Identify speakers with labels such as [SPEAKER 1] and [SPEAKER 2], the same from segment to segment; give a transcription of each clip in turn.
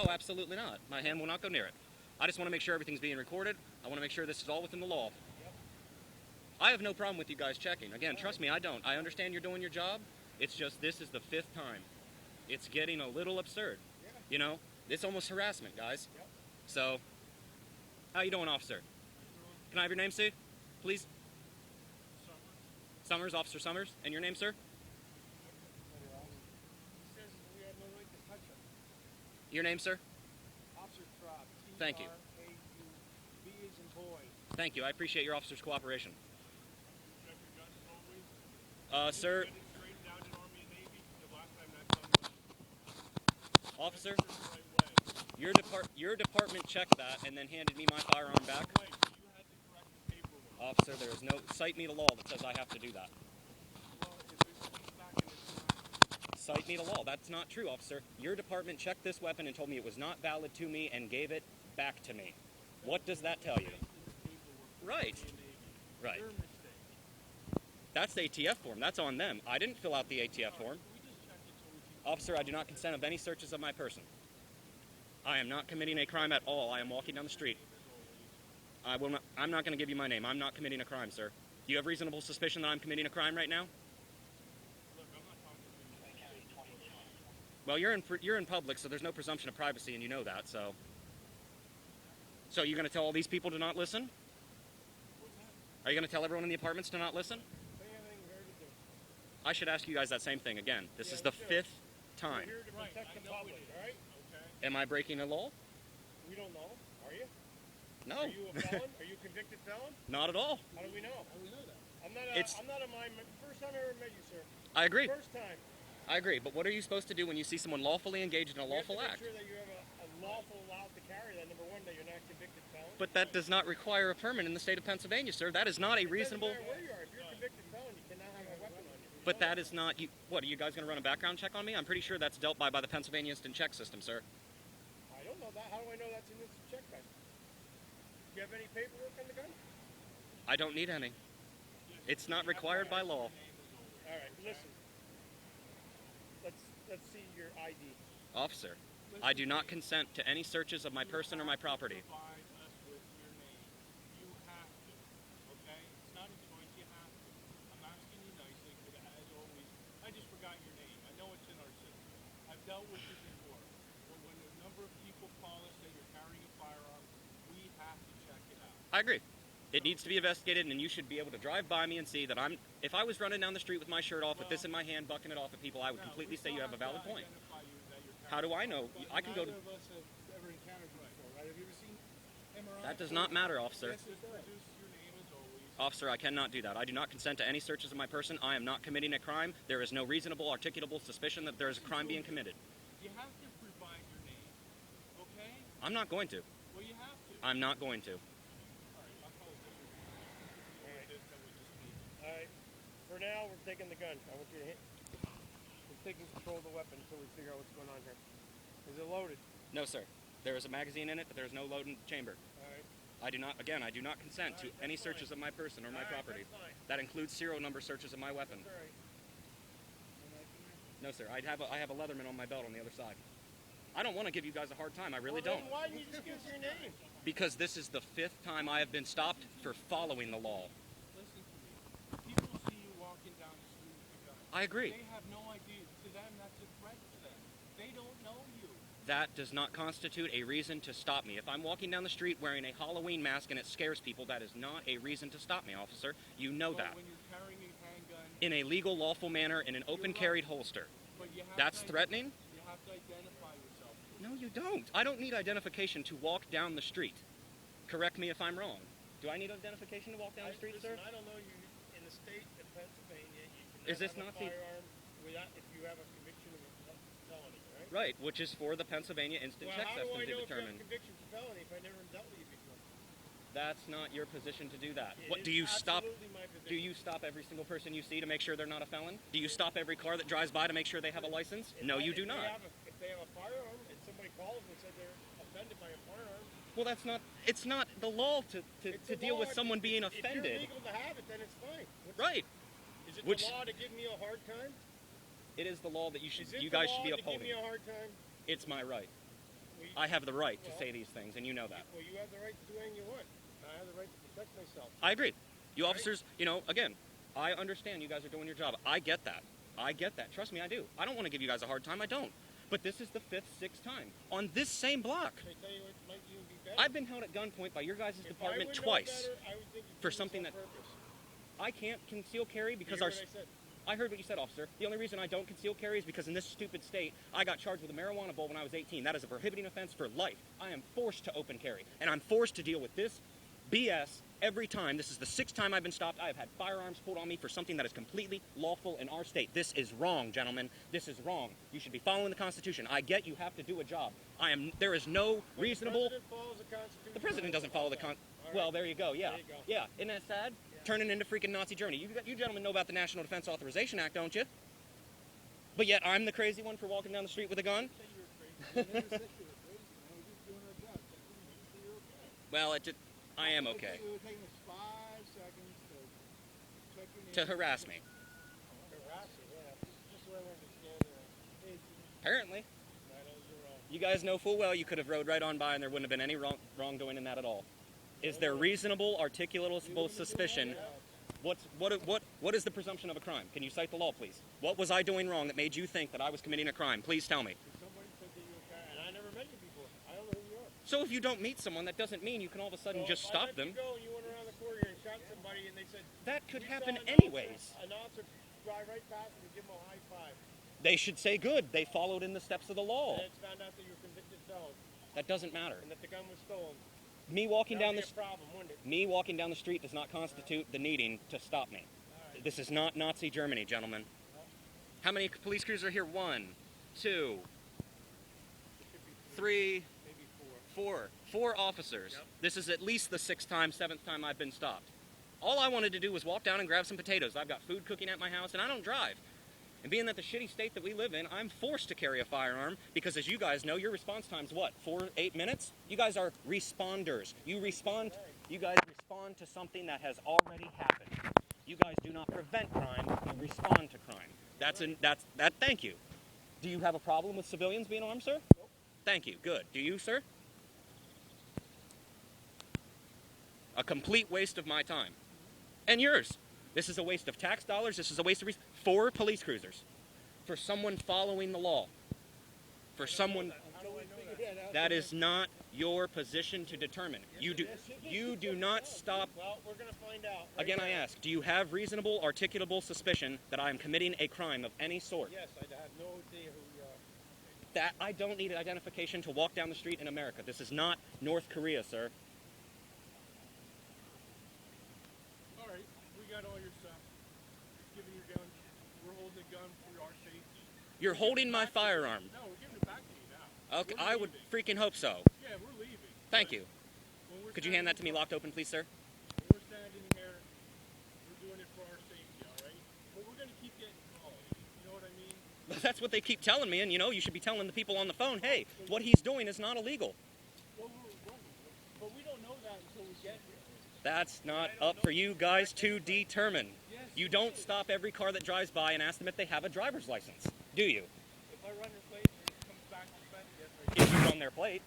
[SPEAKER 1] Oh, absolutely not. My hand will not go near it. I just want to make sure everything's being recorded. I want to make sure this is all within the law.
[SPEAKER 2] Yep.
[SPEAKER 1] I have no problem with you guys checking. Again, trust me, I don't. I understand you're doing your job. It's just this is the 5th time. It's getting a little absurd.
[SPEAKER 2] Yeah.
[SPEAKER 1] You know, it's almost harassment, guys.
[SPEAKER 2] Yep.
[SPEAKER 1] So, how you doing, officer? Can I have your name, sir? Please? Summers, Officer Summers. And your name, sir?
[SPEAKER 2] He says we have no right to touch him.
[SPEAKER 1] Your name, sir?
[SPEAKER 2] Officer Traub.
[SPEAKER 1] Thank you.
[SPEAKER 2] T-R-A-U-B as in boy.
[SPEAKER 1] Thank you. I appreciate your officer's cooperation.
[SPEAKER 3] Check your guns always.
[SPEAKER 1] Sir,
[SPEAKER 3] Get it straightened out in Army and Navy. The last time that done was
[SPEAKER 1] officer,
[SPEAKER 3] the right way.
[SPEAKER 1] your department checked that and then handed me my firearm back.
[SPEAKER 3] Right, but you had to correct the paperwork.
[SPEAKER 1] Officer, there is no, cite me the law that says I have to do that.
[SPEAKER 3] Well, if it comes back and it's not,
[SPEAKER 1] Cite me the law. That's not true, officer. Your department checked this weapon and told me it was not valid to me and gave it back to me. What does that tell you? Right. Right.
[SPEAKER 3] your mistake.
[SPEAKER 1] That's the ATF form. That's on them. I didn't fill out the ATF form.
[SPEAKER 3] We just checked it so we can.
[SPEAKER 1] Officer, I do not consent of any searches of my person. I am not committing a crime at all. I am walking down the street. I'm not going to give you my name. I'm not committing a crime, sir. Do you have reasonable suspicion that I'm committing a crime right now?
[SPEAKER 3] Look, I'm not talking to you.
[SPEAKER 1] Well, you're in public, so there's no presumption of privacy, and you know that. So you're going to tell all these people to not listen? Are you going to tell everyone in the apartments to not listen?
[SPEAKER 2] Say anything here to do.
[SPEAKER 1] I should ask you guys that same thing again. This
[SPEAKER 2] Yeah,
[SPEAKER 1] is the
[SPEAKER 2] you should.
[SPEAKER 1] 5th
[SPEAKER 2] We're
[SPEAKER 1] time.
[SPEAKER 2] here to
[SPEAKER 3] Right,
[SPEAKER 2] protect
[SPEAKER 3] I
[SPEAKER 2] the
[SPEAKER 3] know
[SPEAKER 2] public,
[SPEAKER 3] it is.
[SPEAKER 2] all right?
[SPEAKER 3] Okay.
[SPEAKER 1] Am I breaking a law?
[SPEAKER 2] We don't know. Are you?
[SPEAKER 1] No,
[SPEAKER 2] Are you a felon? Are you a convicted felon?
[SPEAKER 1] not at all.
[SPEAKER 2] How do we know? How do we know that? I'm not
[SPEAKER 1] It's-
[SPEAKER 2] a mime. First time I ever met you, sir.
[SPEAKER 1] I agree.
[SPEAKER 2] First time.
[SPEAKER 1] I agree. But what are you supposed to do when you see someone lawfully engaged in a lawful
[SPEAKER 2] You have
[SPEAKER 1] act?
[SPEAKER 2] to make sure that you have a lawful allowed to carry that. Number one, that you're not a convicted felon.
[SPEAKER 1] But that does not require a permit in the state of Pennsylvania, sir. That is not a
[SPEAKER 2] It doesn't
[SPEAKER 1] reasonable.
[SPEAKER 2] matter where you are. If you're a convicted felon, you cannot have a weapon on you.
[SPEAKER 1] But that is not. What are you guys going to run a background check on me? I'm pretty sure that's dealt by the Pennsylvania Instant Check System, sir.
[SPEAKER 2] I don't know that. How do I know that's an instant check gun? Do you have any paperwork on the gun?
[SPEAKER 1] I don't need any. It's not required by law.
[SPEAKER 2] All right, listen. Let's see your ID.
[SPEAKER 1] Officer, I do not consent to any searches of my person or my property.
[SPEAKER 3] Provide us with your name. You have to. Okay? It's not a choice. You have to. I'm asking you nicely, but as always, I just forgot your name. I know it's in our system. I've dealt with it before. But when a number of people call us say you're carrying a firearm, we have to check it out.
[SPEAKER 1] I agree. It needs to be investigated, and you should be able to drive by me and see that I'm. If I was running down the street with my shirt off, with this in my hand, bucking it off at people, I would
[SPEAKER 3] Now,
[SPEAKER 1] completely
[SPEAKER 3] we
[SPEAKER 1] say you
[SPEAKER 3] still
[SPEAKER 1] have a valid
[SPEAKER 3] to
[SPEAKER 1] point.
[SPEAKER 3] identify you that you're
[SPEAKER 1] How do I
[SPEAKER 3] carrying
[SPEAKER 1] know?
[SPEAKER 3] a
[SPEAKER 1] I can go to.
[SPEAKER 4] Neither of us have ever encountered you before, right? Have you ever seen MRI?
[SPEAKER 1] That does not matter, officer.
[SPEAKER 4] Yes, it does.
[SPEAKER 3] Produce your name as always.
[SPEAKER 1] Officer, I cannot do that. I do not consent to any searches of my person. I am not committing a crime. There is no reasonable, articulable suspicion that there is a crime being committed.
[SPEAKER 3] You have to provide your name. Okay?
[SPEAKER 1] I'm not going to.
[SPEAKER 3] Well, you have to.
[SPEAKER 1] I'm not going to.
[SPEAKER 3] All right, I'll call it different.
[SPEAKER 2] All right. For now, we're taking the gun. I want you to hit. We're taking control of the weapon until we figure out what's going on here. Is it loaded?
[SPEAKER 1] No, sir. There is a magazine in it, but there is no loading chamber.
[SPEAKER 2] All right.
[SPEAKER 1] I do not consent to any searches of my person or my
[SPEAKER 2] All right,
[SPEAKER 1] property.
[SPEAKER 2] that's fine.
[SPEAKER 1] That includes serial number searches of my weapon.
[SPEAKER 2] That's all right.
[SPEAKER 1] No, sir. I have a Leatherman on my belt on the other side. I don't want to give you guys a hard time. I really
[SPEAKER 2] Well,
[SPEAKER 1] don't.
[SPEAKER 2] then why didn't you just give us your name?
[SPEAKER 1] Because this is the 5th time I have been stopped for following the law.
[SPEAKER 3] Listen to me. People see you walking down the street with a gun.
[SPEAKER 1] I agree.
[SPEAKER 3] They have no idea. To them, that's a threat to them. They don't know you.
[SPEAKER 1] That does not constitute a reason to stop me. If I'm walking down the street wearing a Halloween mask and it scares people, that is not a reason to stop me, officer. You know
[SPEAKER 3] But
[SPEAKER 1] that.
[SPEAKER 3] when you're carrying a handgun,
[SPEAKER 1] In a legal, lawful manner, in an open carried holster.
[SPEAKER 3] but you have
[SPEAKER 1] That's
[SPEAKER 3] to,
[SPEAKER 1] threatening?
[SPEAKER 3] You have to identify yourself.
[SPEAKER 1] No, you don't. I don't need identification to walk down the street. Correct me if I'm wrong. Do I need identification to walk down the street,
[SPEAKER 2] Listen,
[SPEAKER 1] sir?
[SPEAKER 2] I don't know you. In the state of Pennsylvania, you can
[SPEAKER 1] Is this
[SPEAKER 2] have
[SPEAKER 1] not
[SPEAKER 2] a
[SPEAKER 1] the-
[SPEAKER 2] firearm without if you have a conviction of a felony, right?
[SPEAKER 1] Right, which is for the Pennsylvania Instant
[SPEAKER 2] Well,
[SPEAKER 1] Check
[SPEAKER 2] how do
[SPEAKER 1] System
[SPEAKER 2] I
[SPEAKER 1] to
[SPEAKER 2] know if you have
[SPEAKER 1] determine.
[SPEAKER 2] a conviction for felony if I never dealt with you before?
[SPEAKER 1] That's not your position to do that.
[SPEAKER 2] It
[SPEAKER 1] What
[SPEAKER 2] is
[SPEAKER 1] do you stop?
[SPEAKER 2] absolutely my
[SPEAKER 1] Do
[SPEAKER 2] position.
[SPEAKER 1] you stop every single person you see to make sure they're not a felon? Do you stop every car that drives by to make sure they have a license?
[SPEAKER 2] If
[SPEAKER 1] No,
[SPEAKER 2] I-
[SPEAKER 1] you do
[SPEAKER 2] if they
[SPEAKER 1] not.
[SPEAKER 2] if they have a firearm and somebody calls and said they're offended by a firearm,
[SPEAKER 1] Well, that's not. It's not the law to
[SPEAKER 2] it's
[SPEAKER 1] to
[SPEAKER 2] the
[SPEAKER 1] deal
[SPEAKER 2] law.
[SPEAKER 1] with someone being
[SPEAKER 2] If you're
[SPEAKER 1] offended.
[SPEAKER 2] legal to have it, then it's fine.
[SPEAKER 1] Right.
[SPEAKER 2] Is it
[SPEAKER 1] Which-
[SPEAKER 2] the law to give me a hard time?
[SPEAKER 1] It is the law that you should.
[SPEAKER 2] Is it
[SPEAKER 1] You
[SPEAKER 2] the
[SPEAKER 1] guys
[SPEAKER 2] law
[SPEAKER 1] should be
[SPEAKER 2] to give me
[SPEAKER 1] upholding.
[SPEAKER 2] a hard time?
[SPEAKER 1] It's my right. I have the right to say these things, and you know that.
[SPEAKER 2] Well, you have the right to do anything you want. I have the right to protect myself.
[SPEAKER 1] I agree. You
[SPEAKER 2] Right.
[SPEAKER 1] officers, again, I understand you guys are doing your job. I get that. I get that. Trust me, I do. I don't want to give you guys a hard time. I don't. But this is the 5th, 6th time on this same block.
[SPEAKER 2] Can I tell you what might even be better?
[SPEAKER 1] I've been held at gunpoint by your guys'
[SPEAKER 2] If I
[SPEAKER 1] department
[SPEAKER 2] would know
[SPEAKER 1] twice
[SPEAKER 2] better, I would think you're
[SPEAKER 1] for
[SPEAKER 2] doing
[SPEAKER 1] something
[SPEAKER 2] this
[SPEAKER 1] that
[SPEAKER 2] on purpose.
[SPEAKER 1] I can't conceal carry because
[SPEAKER 2] You
[SPEAKER 1] our.
[SPEAKER 2] hear what I said?
[SPEAKER 1] I heard what you said, officer. The only reason I don't conceal carry is because in this stupid state, I got charged with a marijuana bowl when I was 18. That is a prohibiting offense for life. I am forced to open carry, and I'm forced to deal with this BS every time. This is the 6th time I've been stopped. I have had firearms pulled on me for something that is completely lawful in our state. This is wrong, gentlemen. This is wrong. You should be following the Constitution. I get you have to do a job. There is no
[SPEAKER 2] When
[SPEAKER 1] reasonable.
[SPEAKER 2] The president follows the Constitution.
[SPEAKER 1] The president doesn't follow the
[SPEAKER 2] All right.
[SPEAKER 1] Well, there you go. Yeah,
[SPEAKER 2] There you go.
[SPEAKER 1] yeah. Isn't that sad? Turning into freaking Nazi Germany. You gentlemen know about the National Defense Authorization Act, don't you? But yet I'm the crazy one for walking down the street with a gun.
[SPEAKER 4] We never said you were crazy, man. We're just doing our job. Checking you, you're okay.
[SPEAKER 1] Well, I am okay.
[SPEAKER 4] It would take us 5 seconds to check your name.
[SPEAKER 1] To harass me.
[SPEAKER 2] Harass you, yeah. Just so I understand there. Hey,
[SPEAKER 1] Apparently,
[SPEAKER 2] right on your own.
[SPEAKER 1] you guys know full well you could have rode right on by and there wouldn't have been any wrongdoing in that at all. Is there reasonable, articulable suspicion? What is the presumption of a crime? Can you cite the law, please? What was I doing wrong that made you think that I was committing a crime? Please tell me.
[SPEAKER 2] Somebody said that you were a guy, and I never met you before. I don't know who you are.
[SPEAKER 1] So if you don't meet someone, that doesn't mean you can all of a sudden
[SPEAKER 2] So
[SPEAKER 1] just
[SPEAKER 2] if
[SPEAKER 1] stop
[SPEAKER 2] I let
[SPEAKER 1] them.
[SPEAKER 2] You go and you went around the corner and shot somebody, and they said
[SPEAKER 1] That could
[SPEAKER 2] you
[SPEAKER 1] happen
[SPEAKER 2] saw an
[SPEAKER 1] anyways.
[SPEAKER 2] An officer drive right past him and give him a high five.
[SPEAKER 1] They should say good. They followed in the steps of the law.
[SPEAKER 2] And it's found out that you're a convicted felon
[SPEAKER 1] That doesn't matter.
[SPEAKER 2] and that the gun was stolen.
[SPEAKER 1] Me walking down
[SPEAKER 2] That'd
[SPEAKER 1] the
[SPEAKER 2] be a problem, wouldn't it?
[SPEAKER 1] Me walking down the street does not constitute the needing to stop me. This is not Nazi Germany, gentlemen. How many police crews are here? 1, 2, 3,
[SPEAKER 2] Maybe four.
[SPEAKER 1] 4 officers.
[SPEAKER 2] Yep.
[SPEAKER 1] This is at least the 6th time, 7th time I've been stopped. All I wanted to do was walk down and grab some potatoes. I've got food cooking at my house, and I don't drive. And being that the shitty state that we live in, I'm forced to carry a firearm because, as you guys know, your response time's what? 8 minutes? You guys are responders. You guys respond to something that has already happened. You guys do not prevent crime, you respond to crime. Thank you. Do you have a problem with civilians being armed, sir?
[SPEAKER 2] Nope.
[SPEAKER 1] Thank you. Good. Do you, sir? A complete waste of my time. And yours. This is a waste of tax dollars. This is a waste of 4 police cruisers. For someone following the law. For someone.
[SPEAKER 2] How do I know that?
[SPEAKER 1] That is not your position to determine. You do not stop.
[SPEAKER 2] Well, we're going to find out. Right
[SPEAKER 1] Again, I
[SPEAKER 2] now.
[SPEAKER 1] ask, do you have reasonable, articulable suspicion that I am committing a crime of any sort?
[SPEAKER 2] Yes, I have no idea who you are.
[SPEAKER 1] That I don't need identification to walk down the street in America. This is not North Korea, sir.
[SPEAKER 3] All right, we got all your stuff. You're giving your gun. We're holding the gun for our safety.
[SPEAKER 1] You're holding my firearm.
[SPEAKER 3] No, we're giving it back to you now.
[SPEAKER 1] Okay,
[SPEAKER 3] We're
[SPEAKER 1] I would
[SPEAKER 3] leaving.
[SPEAKER 1] freaking hope so.
[SPEAKER 3] Yeah, we're leaving.
[SPEAKER 1] Thank
[SPEAKER 3] But
[SPEAKER 1] you.
[SPEAKER 3] when we're
[SPEAKER 1] Could you hand that to me
[SPEAKER 3] standing-
[SPEAKER 1] locked open, please, sir?
[SPEAKER 3] When we're standing here, we're doing it for our safety, all right? But we're going to keep getting calls. You know what I mean?
[SPEAKER 1] That's what they keep telling me, and you should be telling the people on the phone, hey, what he's doing is not illegal.
[SPEAKER 3] But we don't know that until we get here.
[SPEAKER 1] That's not up for you guys to determine. You don't stop every car that drives by and ask them if they have a driver's license, do you?
[SPEAKER 3] If I run your plate and it comes back suspended, yes, I do.
[SPEAKER 1] If you run their plate,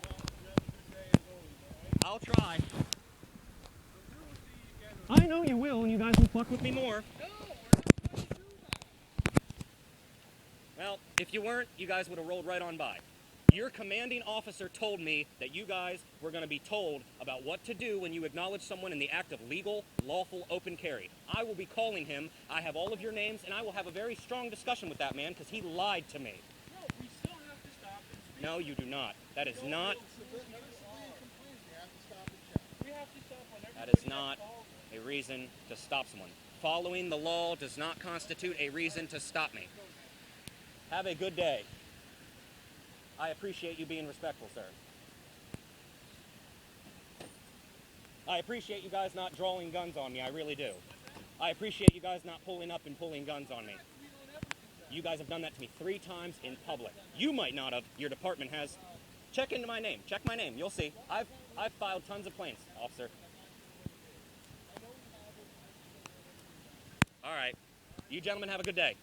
[SPEAKER 3] Well, you have a good day as always, all right?
[SPEAKER 1] I'll try.
[SPEAKER 3] So we will see you again.
[SPEAKER 1] I know you will, and you guys will fuck with me more.
[SPEAKER 3] No, we're not going to do that.
[SPEAKER 1] Well, if you weren't, you guys would have rolled right on by. Your commanding officer told me that you guys were going to be told about what to do when you acknowledge someone in the act of legal, lawful, open carry. I will be calling him. I have all of your names, and I will have a very strong discussion with that man because he lied to me.
[SPEAKER 3] No, we still have to stop and speak.
[SPEAKER 1] No, you do not. That is not.
[SPEAKER 4] Whenever civilian complains, you have to stop and check.
[SPEAKER 3] We have to stop when
[SPEAKER 1] That
[SPEAKER 3] everybody
[SPEAKER 1] is not
[SPEAKER 3] gets called.
[SPEAKER 1] a reason to stop someone. Following the law does not constitute a reason to stop me. Have a good day. I appreciate you being respectful, sir. I appreciate you guys not drawing guns on me. I really do. I appreciate you guys not pulling up and pulling guns on me. You guys have done that to me 3 times in public. You might not have. Your department has. Check into my name. Check my name. You'll see. I've filed tons of complaints, officer. All right. You gentlemen have a good day.